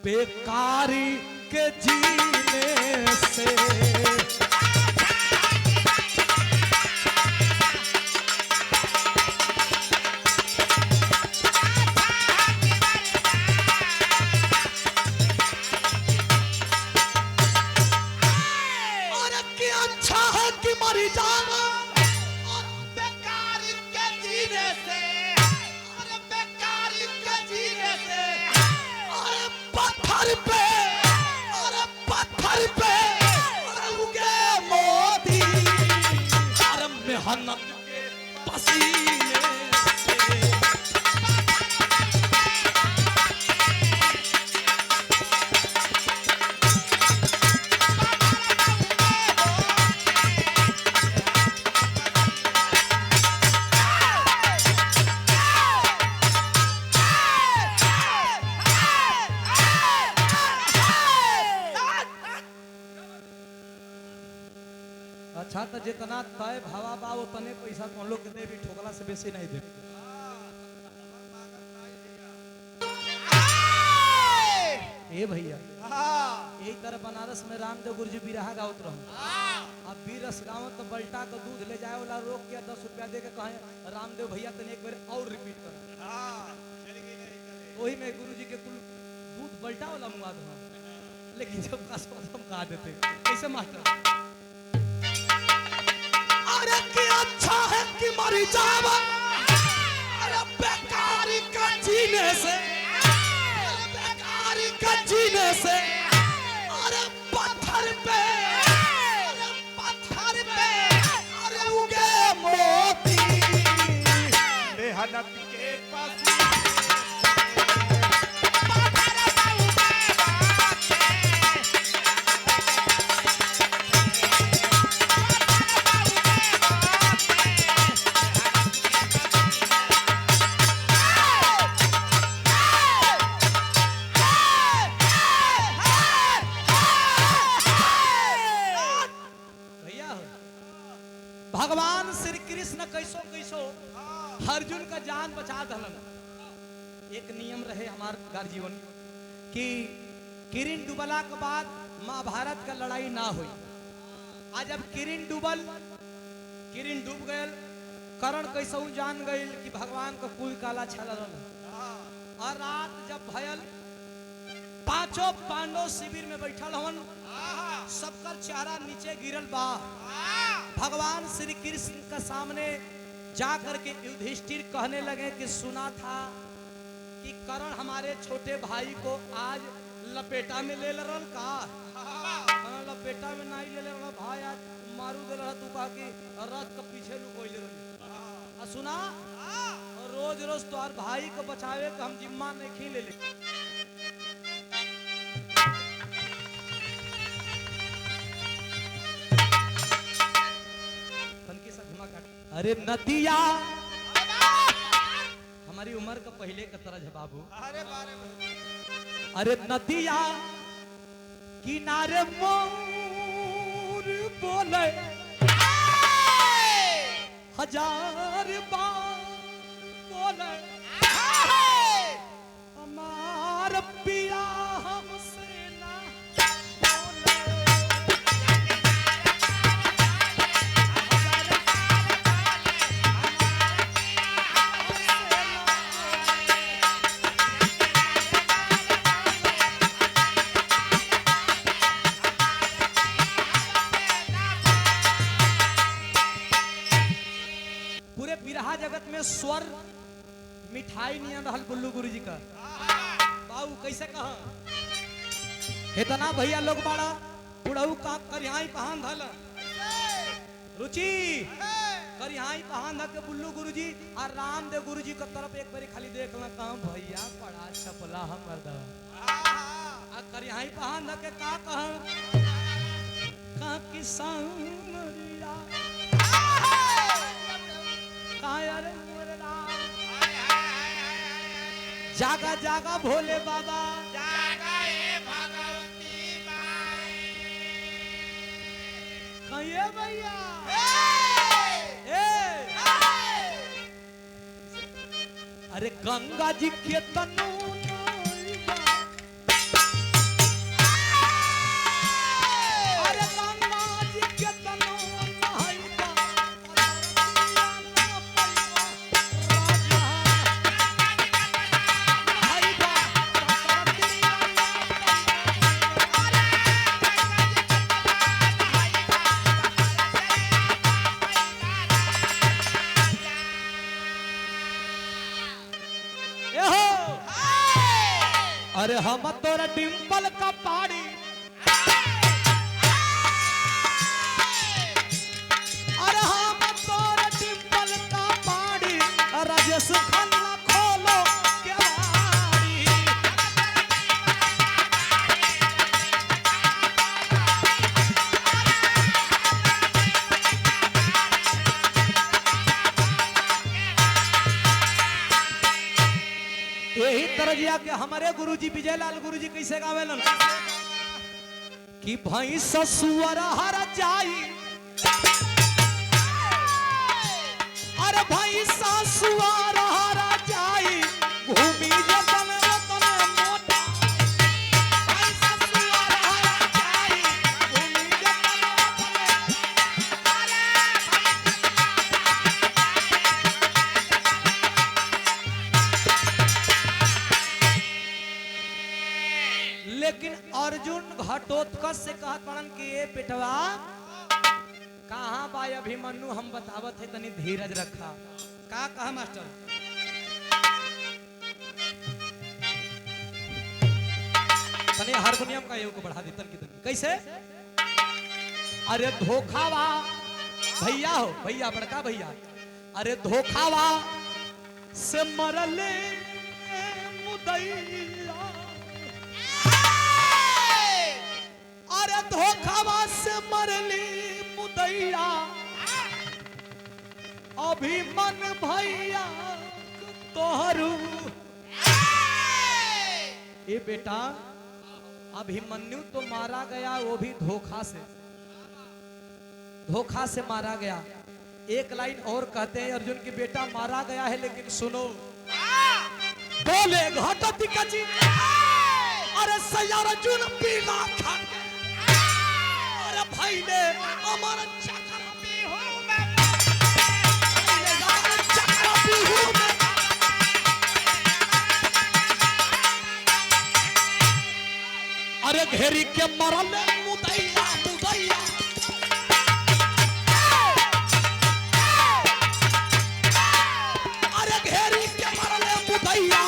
बेकारी के जीने से। अच्छा तो जितना तय भावा बा उतने पैसा कौन लोग के भी ठोकला से बेसी नहीं दे। ए भैया यही तरह बनारस में रामदेव गुरु जी बिरहा गावत रहूं। अब बीरस गाँव तो बल्टा का दूध ले जाए वाला रोक के 10 रुपया दे के कहे रामदेव भैया तने एक बार और रिपीट कर। वही में गुरु जी के कुल दूध बल्टा वाला मुआ था, लेकिन जब हम गा देते कैसे मास्टर। अरे कि अच्छा है कि मरी जावा, अरे बेकारी का जीने से, बेकारी का जीने से, अरे पत्थर पे, अरे उगे मोती मेहनत के पास। भगवान श्री कृष्ण कैसो कैसो अर्जुन का जान बचा दलन। एक नियम रहे हमार घर जीवन कि किरण डूबला के बाद महाभारत का लड़ाई ना हुई। आज जब किरण डूबल, किरण डूब गए, कर्ण कैसो जान गए कि भगवान का कुल काला छल। और रात जब भयल, पांचों पांडव शिविर में बैठल हवन, सबका चेहरा नीचे गिरल बा। भगवान श्री कृष्ण के सामने जाकर के युधिष्ठिर कहने लगे कि सुना था कि कर्ण हमारे छोटे भाई को आज लपेटा में ले रहा का। लपेटा में नहीं ले रहा भाई, आज मारू दे रहा। तू कहा कि रथ के पीछे लुकोई ले रहा। सुना रोज रोज तो और भाई को बचावे का हम जिम्मा नहीं खी ले। अरे नदिया हमारी उम्र का पहले का तरह है बाबू। अरे नदिया किनारे मोर बोले हजार बार बोले हमार पिया हमसे ना बोले। जगत में स्वर मिठाई नहीं रहल बुल्लू गुरु जी का। बाबू कैसे कहा इतना भैया लोग बड़ा बुढ़ऊ का करिहाई पहान धल रुचि करिहाई पहान धल के बुल्लू गुरु जी और रामदेव गुरु जी की तरफ एक बारी खाली देख ला कहा भैया बड़ा चपला हम मर्दा। करिहाई पहान धल के का कहा किसान जागा जागा भोले बाबा जागा ये भगवती माई। कहिए भैया अरे गंगा जी के तनु अरे हम तोरा डिम्पल का पाड़ी, अरे हम तोरा डिम्पल का पाड़ी, राजेश खन्ना खोलो केवाड़ी। यही तरजिया के हमारे गुरुजी विजयलाल गुरुजी कैसे गावेलन कि भैंस सुअर हर जाई, अरे भैंस सुअर हर जाई, घूमी जतन रतन मोटा, भैंस सुअर हर जाई, घूमी जतन लेकिन अर्जुन घटोत्कच से कहत पड़न कि ए बेटवा कहाँ बा अभिमन्यु, हम बतावत है तनी धीरज रखा। का कहा मास्टर? तनी हारमोनियम का योग को बढ़ा दी तन की तनी। कैसे? अरे धोखावा भैया हो, भैया बड़का भैया, अरे धोखावा से मरले मुदैया, अरे धोखावा से मरली मुदैया, अभिमन भैया तोहरू। ये बेटा अभिमन्यु तो मारा गया, वो भी धोखा से, धोखा से मारा गया। एक लाइन और कहते हैं अर्जुन की बेटा मारा गया है, लेकिन सुनो बोले घटती कची, अरे सैया अर्जुन पीला खा, अरे भाई ने अमर चक्र बिहू में, चक्र बिहू में, अरे घेरी के मरल मुदैया मुदैया, अरे घेरी के मरल मुदैया,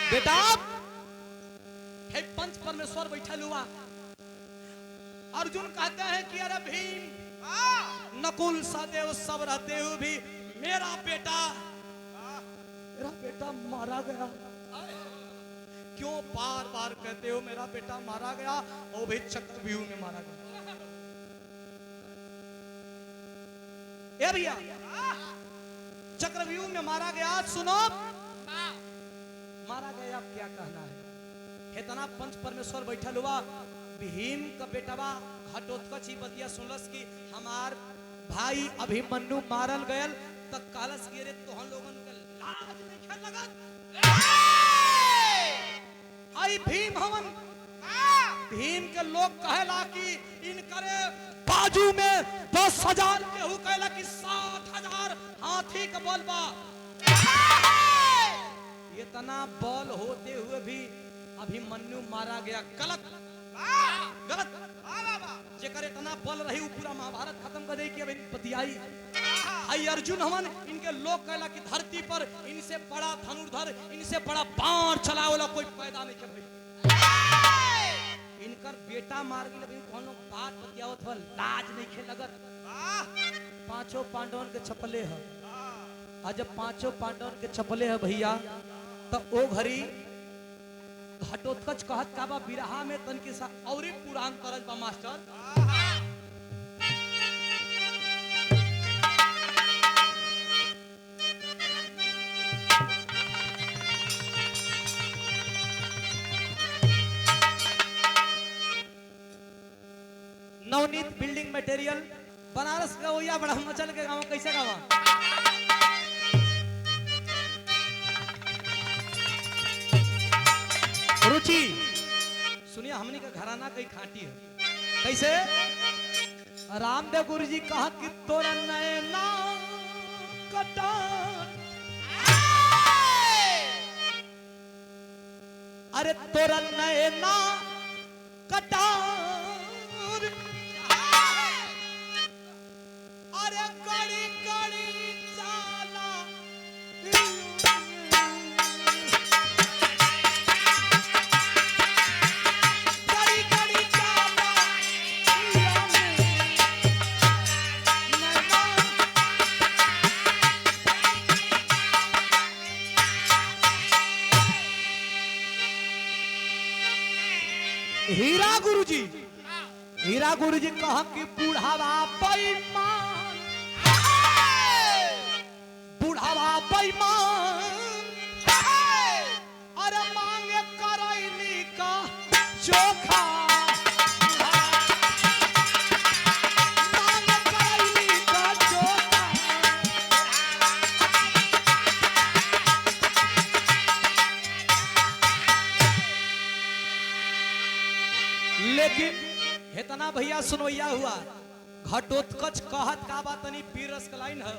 बेटा हे पंच परमेश्वर बैठा हुआ। अर्जुन कहते हैं कि अरे भीम नकुल सहदेव सब रहते हुए भी मेरा बेटा मारा गया, क्यों बार बार कहते हो मेरा बेटा मारा गया, वो भी चक्रव्यूह में मारा गया। ए भैया चक्रव्यूह में मारा गया, सुनो मारा गया, अब क्या कहना है। इतना पंच परमेश्वर बैठल हुआ, भीम का बेटवा घटोत्कच ही बतिया सुनलस कि हमार भाई अभिमन्यु मारल गयल, तक कहलस कि रे तोहन लोगन के लाज नहीं लगत, आई भीम हवन। भीम के लोग कहला कि इनकरे बाजू में 10,000 केहू कहला कि 60,000 हाथी का बल बा। इतना बल होते हुए भी अभिमन्यु मारा गया, गलत गलत। जेकर इतना बल रही वो पूरा महाभारत खत्म कर दे कि अब बतियाई। आई अर्जुन हमन, इनके लोग कहला कि धरती पर इनसे बड़ा धनुर्धर, इनसे बड़ा बाण चलावे वाला कोई पैदा नहीं के भाई। इनकर बेटा मार गई, लेकिन कोनो बात बतियावत हल, लाज नहीं खे लगत। पांचों पांडवन के छपले है, आज जब पांचों पांडवन के छपले है भैया, तो ओ घड़ी घटोत्कच कहत का बा बिरहा में तन के साथ और पुराण तरज बा master. Navneet building material Banaras का या बड़ा मचल के गाँव कैसे गावा। रुचि सुनिए, हमनी का घराना कई खाटी है। कैसे? रामदेव गुरु जी कहा कि तोरा नैना कटान, अरे तोरा नैना कटान हीरा गुरुजी कहा कि बुढ़ावा बेईमान, बुढ़ावा बेईमान, अरे मांगे करैली का चोखा, मांगे करैली का चोखा। लेकिन इतना भैया सुनोइया हुआ घटोत्कच कहत का बात नहीं पीरस कलाइन है।